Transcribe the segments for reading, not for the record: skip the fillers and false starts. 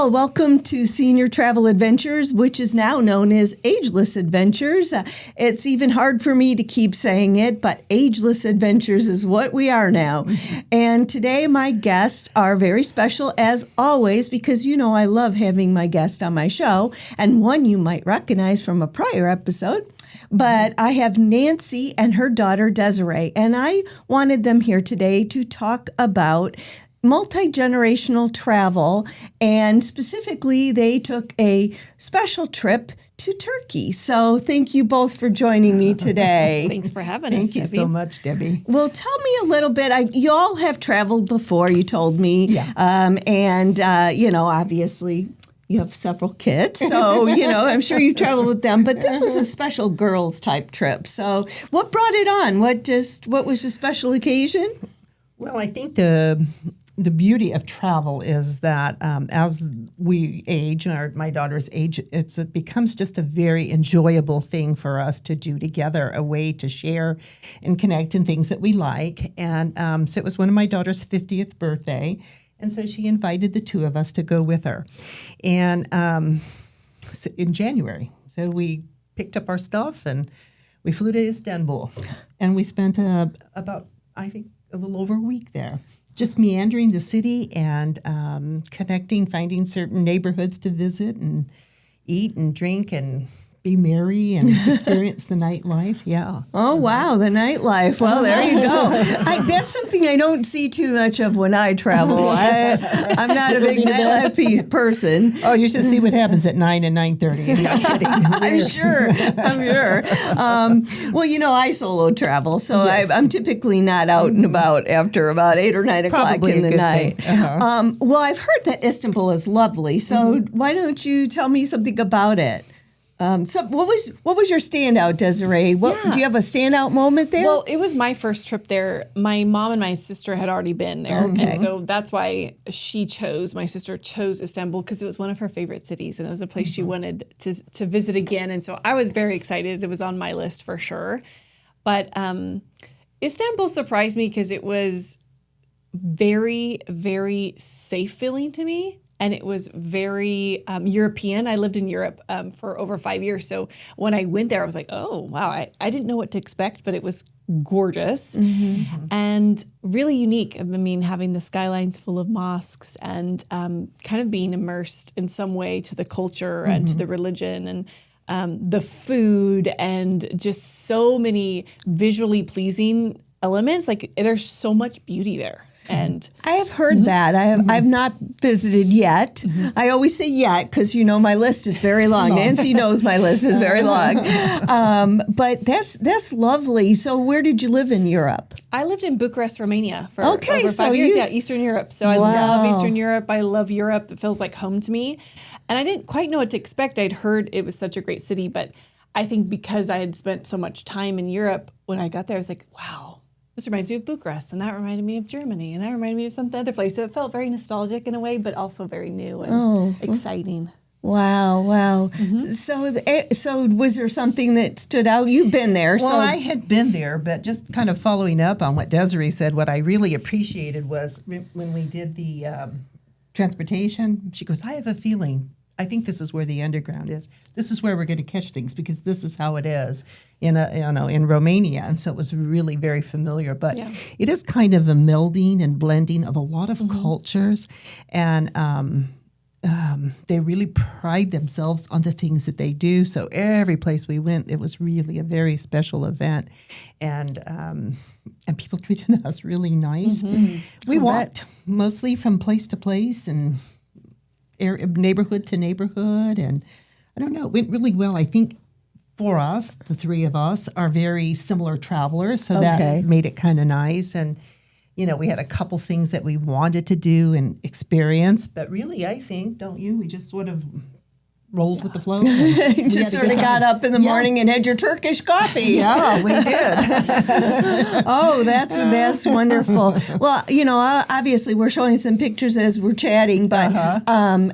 Well, welcome to Senior Travel Adventures, which is now known as Ageless Adventures. It's even hard for me to keep saying it, but Ageless Adventures is what we are now. And today my guests are very special as always because, you know, I love having my guest on my show, and one you might recognize from a prior episode. But I have Nancy and her daughter Desiree, and I wanted them here today to talk about multi-generational travel, and specifically they took a special trip to Turkey. So thank you both for joining me today. Thanks for having us, Thank you so much, Debbie. Well, tell me a little bit. You all have traveled before, you told me. Yeah. You know, obviously you have several kids, so, you know, I'm sure you traveled with them. But this was a special girls type trip. So what brought it on? What was the special occasion? Well, I think the beauty of travel is that as we age, my daughter's age, it becomes just a very enjoyable thing for us to do together, a way to share and connect in things that we like. And so it was one of my daughter's 50th birthday, and so she invited the two of us to go with her. And so in January, so we picked up our stuff and we flew to Istanbul, and we spent about, I think, a little over a week there. Just meandering the city and connecting, finding certain neighborhoods to visit and eat and drink and be merry and experience the nightlife. Yeah. Oh, wow, the nightlife. Well, there you go. That's something I don't see too much of when I travel. I'm not a big nightlife person. Oh, you should see what happens at 9 and 9:30. I'm sure. Well, you know, I solo travel, so Yes. I'm typically not out and about after about 8 or 9 o'clock Probably in a the good night. thing. Uh-huh. Well, I've heard that Istanbul is lovely, so why don't you tell me something about it? So what was your standout, Desiree? Do you have a standout moment there? Well, it was my first trip there. My mom and my sister had already been there. Okay. And so that's why my sister chose Istanbul, because it was one of her favorite cities and it was a place she wanted to visit again. And so I was very excited. It was on my list for sure. But Istanbul surprised me because it was very, very safe feeling to me. And it was very European. I lived in Europe for over 5 years. So when I went there, I was like, oh, wow, I didn't know what to expect, but it was gorgeous and really unique. I mean, having the skylines full of mosques and kind of being immersed in some way to the culture and to the religion and the food and just so many visually pleasing elements. Like, there's so much beauty there. And I have heard that. I've not visited yet. I always say yet because, you know, my list is very long. Nancy knows my list is very long. But that's lovely. So where did you live in Europe? I lived in Bucharest, Romania for over 5 so years. Yeah, Eastern Europe. So I Wow. love Eastern Europe. I love Europe. It feels like home to me. And I didn't quite know what to expect. I'd heard it was such a great city. But I think because I had spent so much time in Europe, when I got there, I was like, wow. This reminds me of Bucharest, and that reminded me of Germany, and that reminded me of some other place. So it felt very nostalgic in a way, but also very new and exciting. Wow. So was there something that stood out? You've been there. Well, I had been there, but just kind of following up on what Desiree said, what I really appreciated was when we did the transportation, she goes, I have a feeling. I think this is where the underground is. This is where we're going to catch things because this is how it is in Romania. And so it was really very familiar. But it is kind of a melding and blending of a lot of cultures. And they really pride themselves on the things that they do. So every place we went, it was really a very special event. And people treated us really nice. We walked mostly from place to place and neighborhood to neighborhood, and I don't know, it went really well. I think for us, the three of us are very similar travelers, so that made it kind of nice. And you know, we had a couple things that we wanted to do and experience, but really, I think, don't you? We just sort of rolled with the flow. You just sort of got up in the morning and had your Turkish coffee. Yeah, we did. Oh, that's wonderful. Well, you know, obviously we're showing some pictures as we're chatting, but,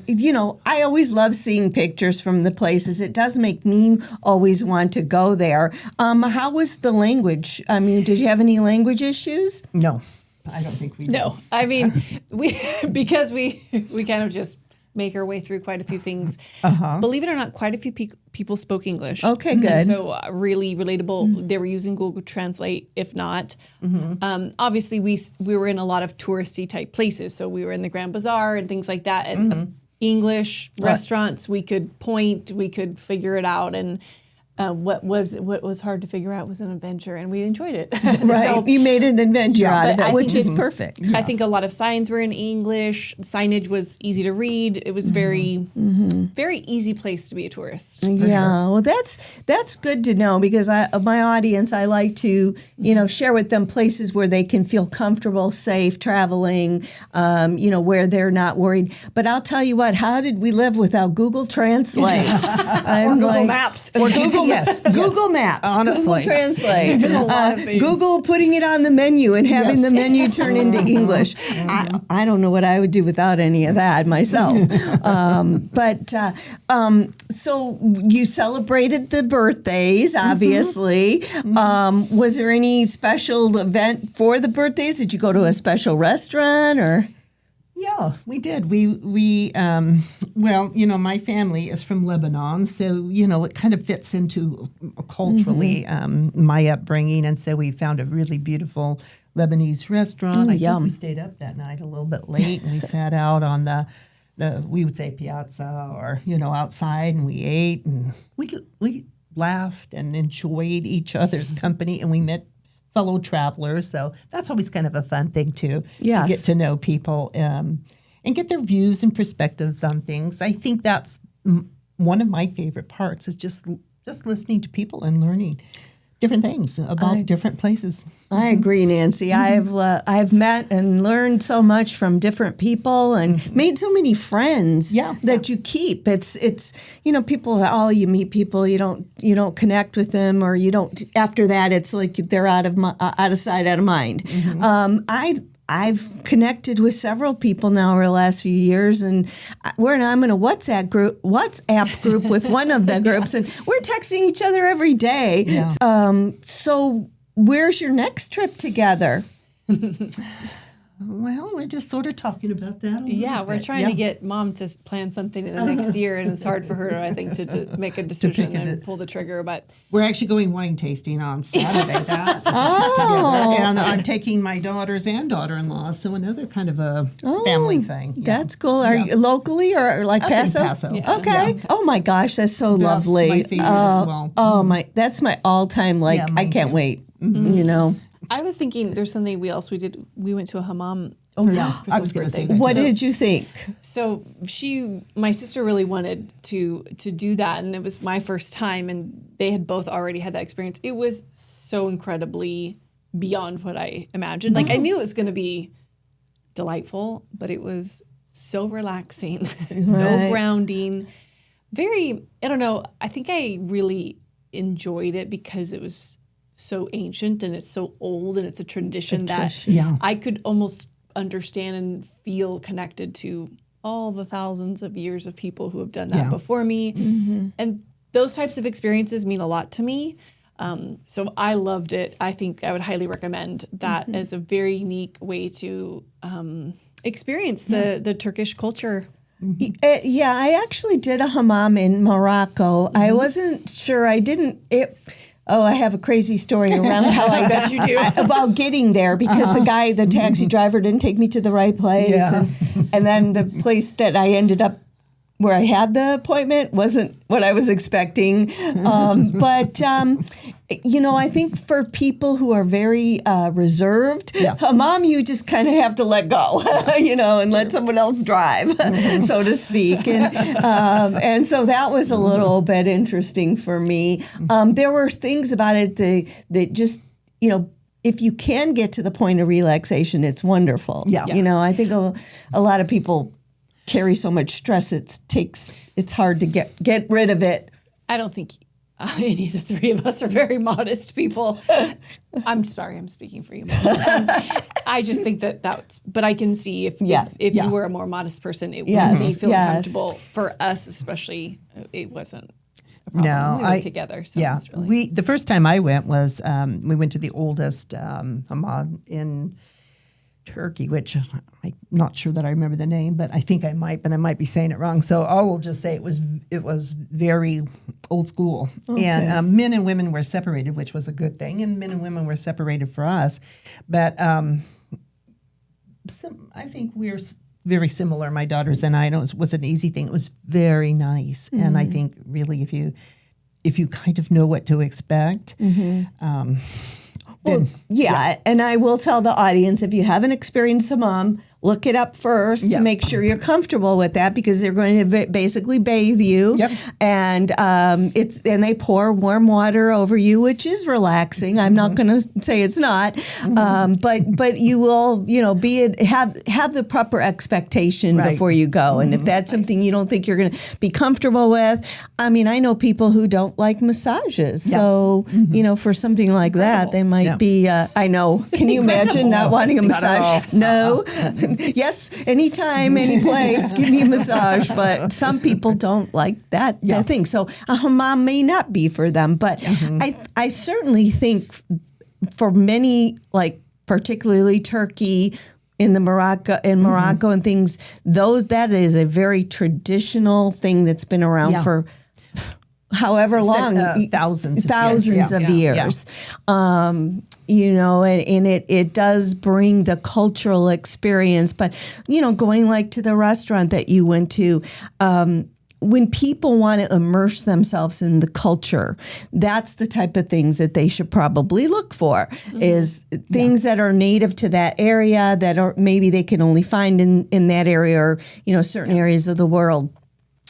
you know, I always love seeing pictures from the places. It does make me always want to go there. How was the language? I mean, did you have any language issues? No, I don't think we did. No, I mean, because we kind of just make our way through quite a few things. Believe it or not, quite a few people spoke English. Okay, good. So really relatable. They were using Google Translate, if not. Obviously, we were in a lot of touristy type places. So we were in the Grand Bazaar and things like that. And English restaurants, we could point, we could figure it out. And what was hard to figure out was an adventure, and we enjoyed it. Right, So, you made an adventure out of but I it, which think is it's- perfect. I think a lot of signs were in English. Signage was easy to read. It was very easy place to be a tourist. Yeah, well, that's good to know because my audience, I like to share with them places where they can feel comfortable, safe traveling, where they're not worried. But I'll tell you what, how did we live without Google Translate? Or Google Maps. Or Google, Google Maps, Honestly. Google Translate, There's a lot of things. Google putting it on the menu and having Yes. the menu turn into English. I don't know what I would do without any of that myself. So you celebrated the birthdays, obviously. Was there any special event for the birthdays? Did you go to a special restaurant or? Yeah, we did. My family is from Lebanon, so, it kind of fits into culturally my upbringing. And so we found a really beautiful Lebanese restaurant. I think we stayed up that night a little bit late and we sat out on the we would say piazza or, outside, and we ate and we laughed and enjoyed each other's company, and we met fellow travelers. So that's always kind of a fun thing too, to get to know people and get their views and perspectives on things. I think that's one of my favorite parts is just listening to people and learning different things about different places. I agree, Nancy. I've met and learned so much from different people and made so many friends that you keep. It's people. You meet people, you don't connect with them, or you don't. After that, it's like they're out of sight, out of mind. I've connected with several people now over the last few years, and I'm in a WhatsApp group with one of the groups, and we're texting each other every day. Yeah. So where's your next trip together? Well, we're just sort of talking about that. We're trying to get Mom to plan something in the next year, and it's hard for her, I think, to make a decision and pull the trigger. But we're actually going wine tasting on Saturday. Together. And I'm taking my daughters and daughter-in-law, so another kind of a family thing. That's cool. Are you locally or like Paso? In Paso. Yeah. Okay. Yeah. Oh my gosh, that's so lovely. My favorite as well. Oh that's my all-time. I can't wait. I was thinking there's something else we did. We went to a hammam. I was going to say that. What did you think? So my sister really wanted to do that, and it was my first time, and they had both already had that experience. It was so incredibly beyond what I imagined. Like I knew it was going to be delightful, but it was so relaxing, so grounding, very, I don't know, I think I really enjoyed it because it was so ancient and it's so old and it's a tradition that I could almost understand and feel connected to all the thousands of years of people who have done that before me. And those types of experiences mean a lot to me. So I loved it. I think I would highly recommend that as a very unique way to experience the Turkish culture. I actually did a hammam in Morocco. I wasn't sure. I have a crazy story around how I bet you do about getting there because the taxi driver didn't take me to the right place, and then the place that I ended up where I had the appointment wasn't what I was expecting. I think for people who are very reserved, hammam, you just kind of have to let go, and let someone else drive, so to speak. And so that was a little bit interesting for me. There were things about it that just, if you can get to the point of relaxation, it's wonderful. I think a lot of people carry so much stress, it's hard to get rid of it. I don't think any of the three of us are very modest people. I'm sorry, I'm speaking for you, Mom. I just think that's, but I can see if you were a more modest person, it would make me feel uncomfortable. For us, especially, it wasn't a problem. No, we went together. So it was really... the first time I went was we went to the oldest hammam in Turkey, which I'm not sure that I remember the name, but I think I might, but I might be saying it wrong. So I will just say it was very old school. Okay. And men and women were separated, which was a good thing, and men and women were separated for us. But I think we're very similar, my daughters and I. I know it was an easy thing. It was very nice. And I think really if you kind of know what to expect, Well, yeah, and I will tell the audience, if you haven't experienced a mom, look it up first to make sure you're comfortable with that, because they're going to basically bathe you, and they pour warm water over you, which is relaxing. I'm not going to say it's not, but you will, have the proper expectation before you go, and if that's something you don't think you're going to be comfortable with, I mean, I know people who don't like massages, so for something like that, they might be. I know. Can you imagine not wanting a massage? No. Yes, anytime, any place, give me a massage. But some people don't like that thing. So a hammam may not be for them. But I certainly think for many, like particularly Turkey, in Morocco and things, that is a very traditional thing that's been around for however long, thousands of years. And it does bring the cultural experience. But, going like to the restaurant that you went to, when people want to immerse themselves in the culture, that's the type of things that they should probably look for, is things that are native to that area, that are maybe they can only find in that area, or, certain areas of the world.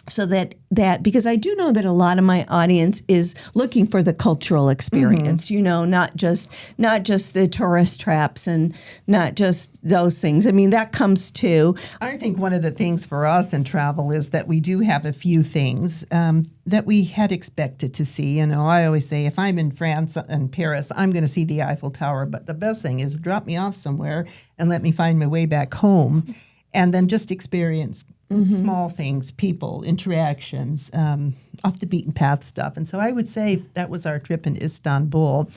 So that because I do know that a lot of my audience is looking for the cultural experience, not just the tourist traps and not just those things. I mean, that comes too. I think one of the things for us in travel is that we do have a few things that we had expected to see. I always say, if I'm in France and Paris, I'm going to see the Eiffel Tower. But the best thing is drop me off somewhere and let me find my way back home, and then just experience small things, people, interactions, off the beaten path stuff. And so I would say that was our trip in Istanbul.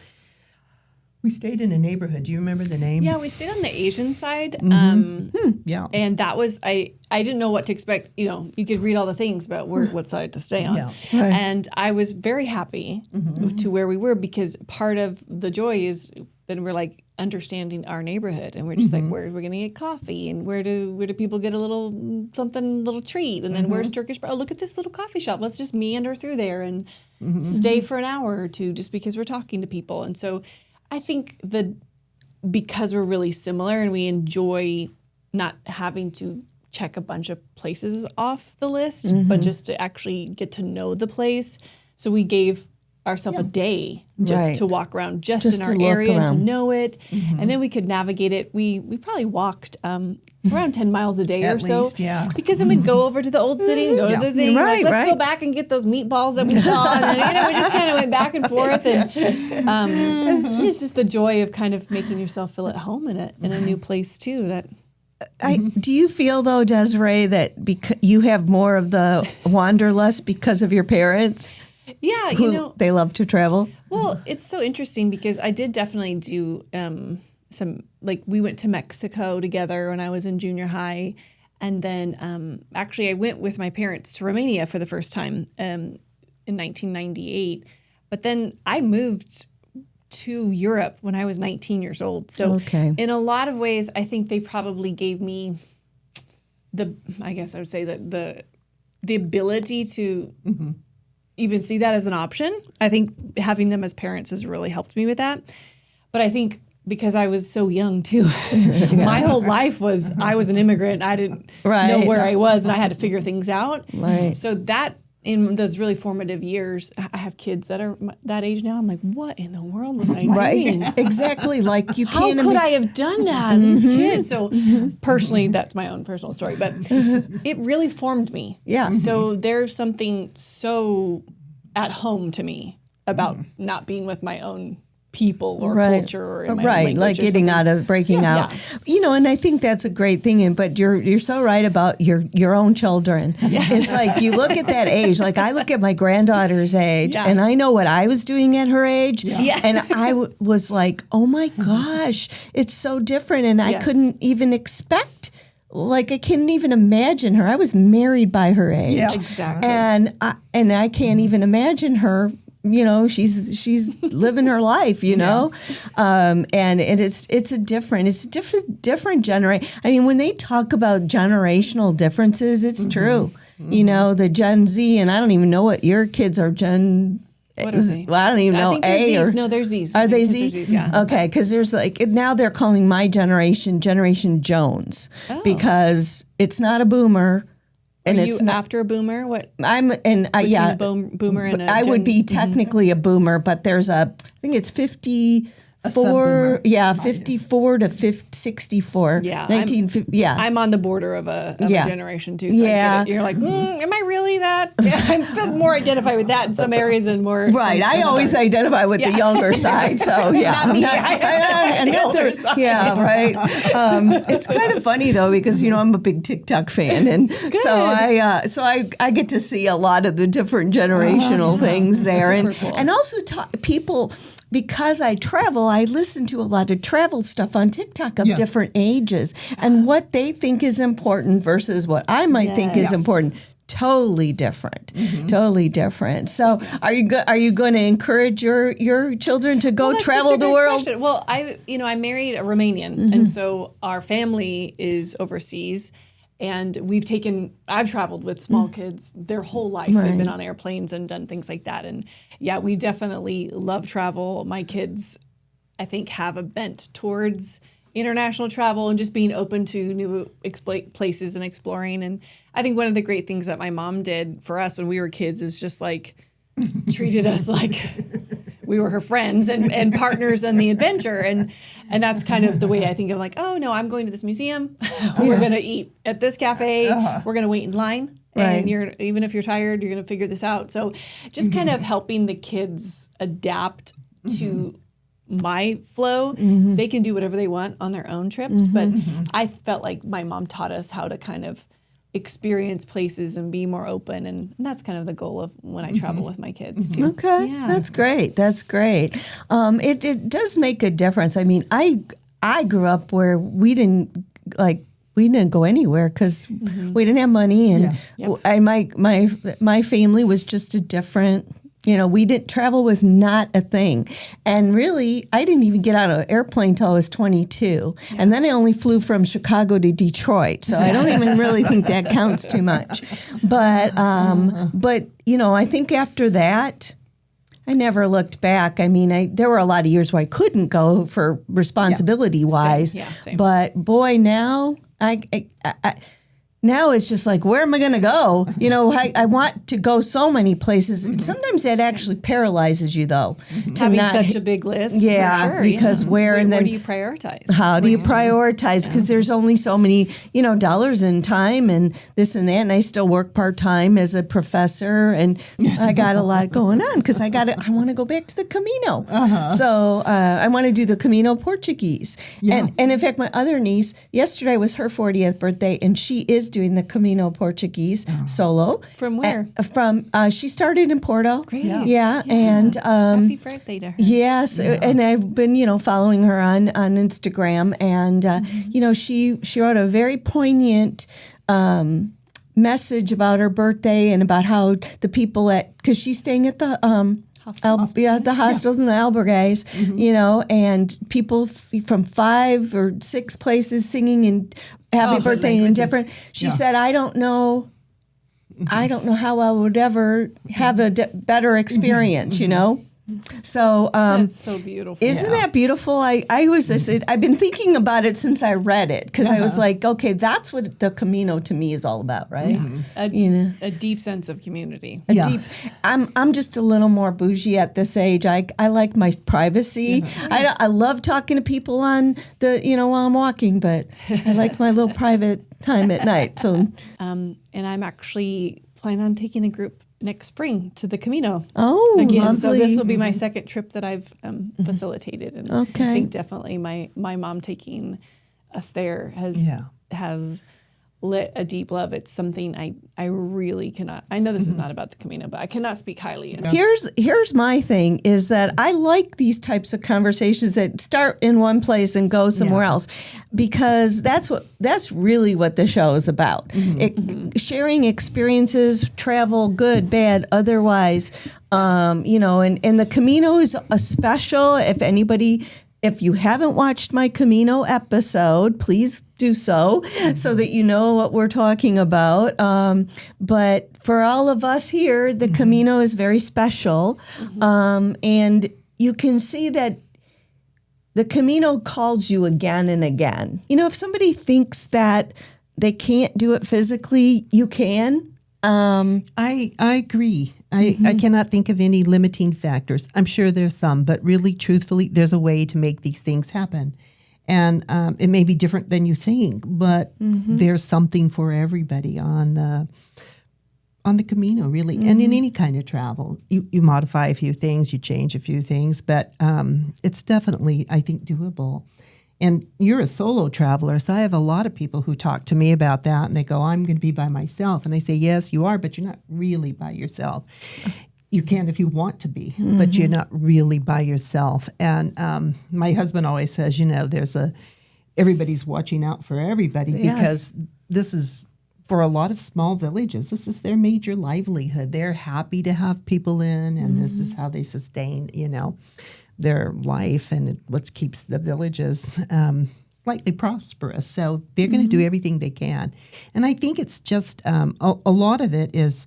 We stayed in a neighborhood. Do you remember the name? Yeah, we stayed on the Asian side. Yeah. And that was, I didn't know what to expect. You could read all the things about what side to stay on. Yeah. Right. And I was very happy to where we were, because part of the joy is then we're like understanding our neighborhood, and we're just like, where are we going to get coffee, and where do people get a little treat, and then where's Turkish? Oh, look at this little coffee shop. Let's just meander through there and stay for an hour or two, just because we're talking to people. And so I think because we're really similar and we enjoy not having to check a bunch of places off the list, but just to actually get to know the place. So we gave ourselves a day just to walk around just in our area and to know it. And then we could navigate it. We probably walked around 10 miles a day or so. At least, because then we'd go over to the old city and go to the thing. Right, let's go back and get those meatballs that we saw. And then, we just kind of went back and forth. And it's just the joy of kind of making yourself feel at home in a new place too. Do you feel, though, Desiree, that because you have more of the wanderlust because of your parents? Yeah, they love to travel. Well, it's so interesting because I did definitely do some, like, we went to Mexico together when I was in junior high. And then actually I went with my parents to Romania for the first time in 1998. But then I moved to Europe when I was 19 years old. So in a lot of ways, I think they probably gave me I guess I would say that the ability to even see that as an option. I think having them as parents has really helped me with that. But I think because I was so young too, my whole life was, I was an immigrant. I didn't know where I was, and I had to figure things out. Right. So that, in those really formative years, I have kids that are that age now. I'm like, what in the world was I doing? Exactly. Like, you How can't. could I have done that? These kids. So personally, that's my own personal story, but it really formed me. Yeah. So there's something so at home to me about not being with my own people or Right. culture or in my Right, language like or getting something. out of breaking out. And I think that's a great thing. But you're so right about your own children. It's like you look at that age. Like I look at my granddaughter's age, and I know what I was doing at her age, and I was like, oh my gosh, it's so different, and I couldn't even expect. Like I couldn't even imagine her. I was married by her age, Exactly. and I can't even imagine her. She's living her life, and it's a different generation. I mean, when they talk about generational differences, it's true. The Gen Z, and I don't even know what your kids are What are they? Well, I don't even know. I think they're Zs. No, they're Zs. Are they Zs? Z? Yeah. Okay, because there's now they're calling my generation Generation Jones because it's not a boomer. And Are it's you not, after a boomer? What? I'm and yeah, Boomer and I would be technically a boomer, but there's I think it's 54. sub-boomer. Yeah, 54 to 64. Yeah, 1950. Yeah, I'm on the border of a generation too. So I get it. You're like, am I really that? I feel more identified with that in some areas and more. right. I always identify with the younger side. So yeah, Not me. I'm the older side. Yeah, right. It's kind of funny though because I'm a big TikTok fan, and so I get to see a lot of the different generational things there, and also people. Because I travel, I listen to a lot of travel stuff on TikTok of different ages and what they think is important versus what I might think is important. Totally different. Totally different. So, are you going to encourage your children to go travel the world? Question. Well, I married a Romanian, and so our family is overseas. And I've traveled with small kids their whole life. They've been on airplanes and done things like that. And yeah, we definitely love travel. My kids, I think, have a bent towards international travel and just being open to new places and exploring. And I think one of the great things that my mom did for us when we were kids is just like treated us like we were her friends and partners on the adventure. And that's kind of the way I think of like, oh, no, I'm going to this museum. We're going to eat at this cafe. We're going to wait in line. And even if you're tired, you're going to figure this out. So just kind of helping the kids adapt to my flow. They can do whatever they want on their own trips. But I felt like my mom taught us how to kind of experience places and be more open, and that's kind of the goal of when I travel with my kids too. Okay, that's great. That's great. It does make a difference. I mean, I grew up where we didn't go anywhere because we didn't have money, and my family was just a different. Travel was not a thing. And really, I didn't even get on an airplane till I was 22. Yeah. And then I only flew from Chicago to Detroit. So I don't even really think that counts too much. But I think after that, I never looked back. I mean, there were a lot of years where I couldn't go for responsibility-wise. Same. But boy, now now it's just like, where am I going to go? I want to go so many places. Sometimes that actually paralyzes you, though. Having such a big list. Yeah, for sure, because where do you prioritize? How do you prioritize? Because there's only so many, dollars and time and this and that. And I still work part-time as a professor. And I got a lot going on because I want to go back to the Camino. So I want to do the Camino Portuguese. Yeah. And in fact, my other niece, yesterday was her 40th birthday, and she is doing the Camino Portuguese solo. From where? She started in Porto. Great. Yeah. And happy birthday to her. Yes, and I've been, following her on Instagram, and she wrote a very poignant message about her birthday and about how the people because she's staying at the the hostels and the albergues, and people from 5 or 6 places singing and happy birthday in different. She said, I don't know how I would ever have a better experience, So that's so beautiful. Isn't that beautiful? I've been thinking about it since I read it because I was like, okay, that's what the Camino to me is all about, right? A deep sense of community. I'm just a little more bougie at this age. I like my privacy. I love talking to people on while I'm walking, but I like my little private time at night. So and I'm actually plan on taking a group next spring to the Camino. Oh, again. lovely. So this will be my second trip that I've facilitated, and Okay. I think definitely my mom taking us there has lit a deep love. It's something I really cannot. I know this is not about the Camino, but I cannot speak highly enough. Here's my thing is that I like these types of conversations that start in one place and go somewhere else, because that's really what the show is about. Sharing experiences, travel, good, bad, otherwise. And the Camino is a special. If you haven't watched my Camino episode, please do so that you know what we're talking about. But for all of us here, the Camino is very special. And you can see that the Camino calls you again and again. If somebody thinks that they can't do it physically, you can. I agree. I cannot think of any limiting factors. I'm sure there's some, but really, truthfully, there's a way to make these things happen. And it may be different than you think, but there's something for everybody on the Camino, really. And in any kind of travel, you modify a few things, you change a few things, but it's definitely, I think, doable. And you're a solo traveler, so I have a lot of people who talk to me about that, and they go, I'm going to be by myself. And I say, yes, you are, but you're not really by yourself. You can if you want to be, but you're not really by yourself. And my husband always says, everybody's watching out for everybody, because this is, for a lot of small villages, this is their major livelihood. They're happy to have people in, and this is how they sustain, their life, and what keeps the villages slightly prosperous. So they're going to do everything they can. And I think it's just a lot of it is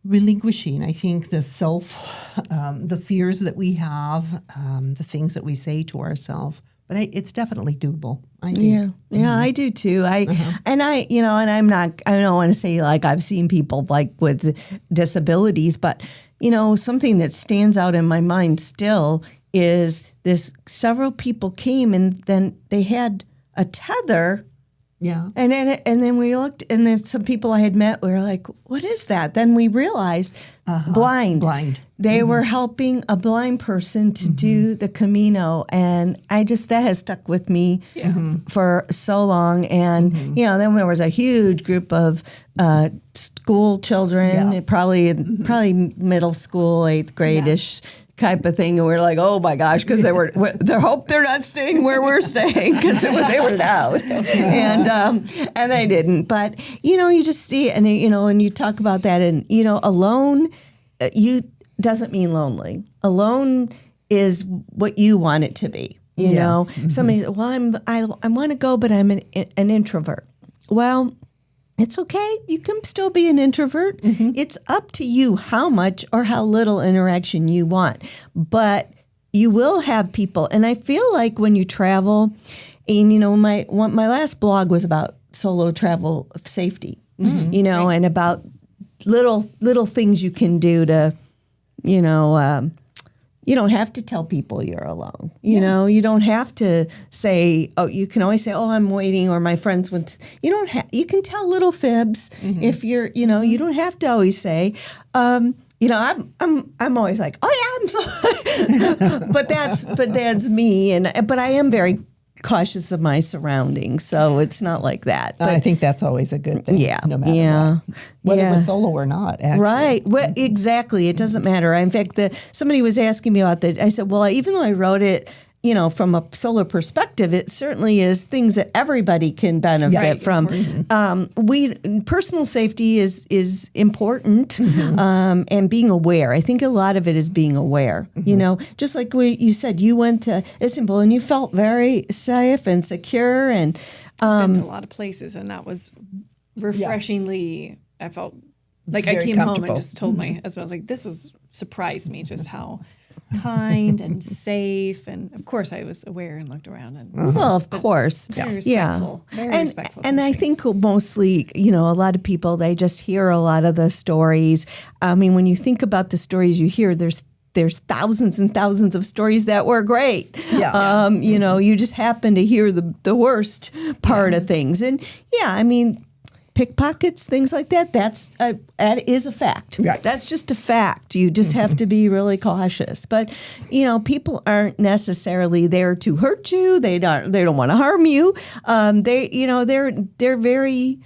relinquishing, I think, the the fears that we have, the things that we say to ourselves. But it's definitely doable, I think. Yeah, I do too. And I don't want to say like I've seen people like with disabilities, but something that stands out in my mind still is this: several people came and then they had a tether. Yeah. And then we looked, and then some people I had met, we were like, what is that? Then we realized blind. They were helping a blind person to do the Camino. And that has stuck with me for so long. And, then there was a huge group of school children, probably middle school, 8th grade-ish type of thing, and we're like, oh my gosh, because they hope they're not staying where we're staying, because they were loud, and they didn't. But you just see, and and you talk about that, and alone, doesn't mean lonely. Alone is what you want it to be. Somebody said, well, I want to go, but I'm an introvert. Well, it's okay. You can still be an introvert. It's up to you how much or how little interaction you want. But you will have people. And I feel like when you travel, and my last blog was about solo travel safety, and about little things you can do to, you don't have to tell people you're alone. You don't have to say, you can always say, I'm waiting, or my friends went. You can tell little fibs if you're, you don't have to always say, I'm always like, I'm so, but that's me. But I am very cautious of my surroundings, so it's not like that. But I think that's always a good thing. Yeah, no matter what. Whether it was solo or not, actually. Right. Well, exactly. It doesn't matter. In fact, somebody was asking me about that. I said, well, even though I wrote it, from a solo perspective, it certainly is things that everybody can benefit from. Personal safety is important, and being aware. I think a lot of it is being aware. Just like you said, you went to Istanbul and you felt very safe and secure, and I've been to a lot of places, and that was refreshingly. I felt like I came home and just told my husband, I was like, this surprised me just how kind and safe, and of course I was aware and looked around, and well, of course, very respectful, very respectful. And I think mostly, a lot of people, they just hear a lot of the stories. I mean, when you think about the stories you hear, there's thousands and thousands of stories that were great. You just happen to hear the worst part of things, and I mean, pickpockets, things like that. That is a fact. Right. That's just a fact. You just have to be really cautious. But people aren't necessarily there to hurt you. They don't want to harm you. They're very.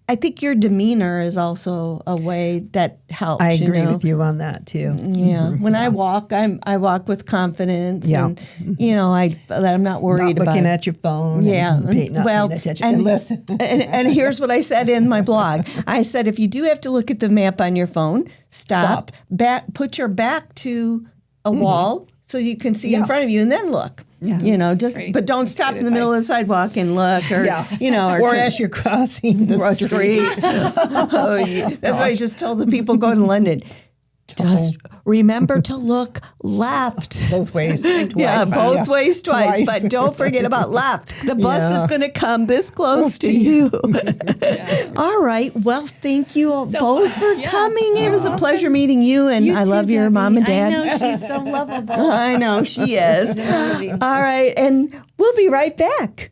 I think your demeanor is also a way that helps. I agree with you on that too. Yeah. When I walk, I walk with confidence. Yeah. And that I'm not worried Not looking about. at your phone. Yeah. And not paying attention. And listen. and here's what I said in my blog. I said, if you do have to look at the map on your phone, stop. Put your back to a wall so you can see in front of you, and then look. Yeah. But don't stop in the middle of the sidewalk and look, or as you're crossing the street. That's what I just told the people going to London. Just remember to look left. Both ways. Twice. Yeah, both ways twice. But don't forget about left. The bus is going to come this close to you. All right. Well, thank you both for coming. It was a pleasure meeting you, and I love your mom and dad. I know, she's so lovable. I know she is. All right. And we'll be right back.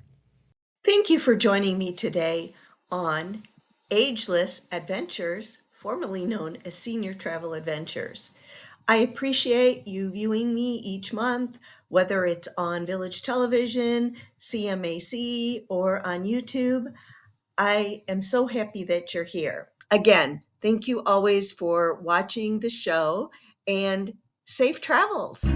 Thank you for joining me today on Ageless Adventures, formerly known as Senior Travel Adventures. I appreciate you viewing me each month, whether it's on Village Television, CMAC, or on YouTube. I am so happy that you're here. Again, thank you always for watching the show, and safe travels.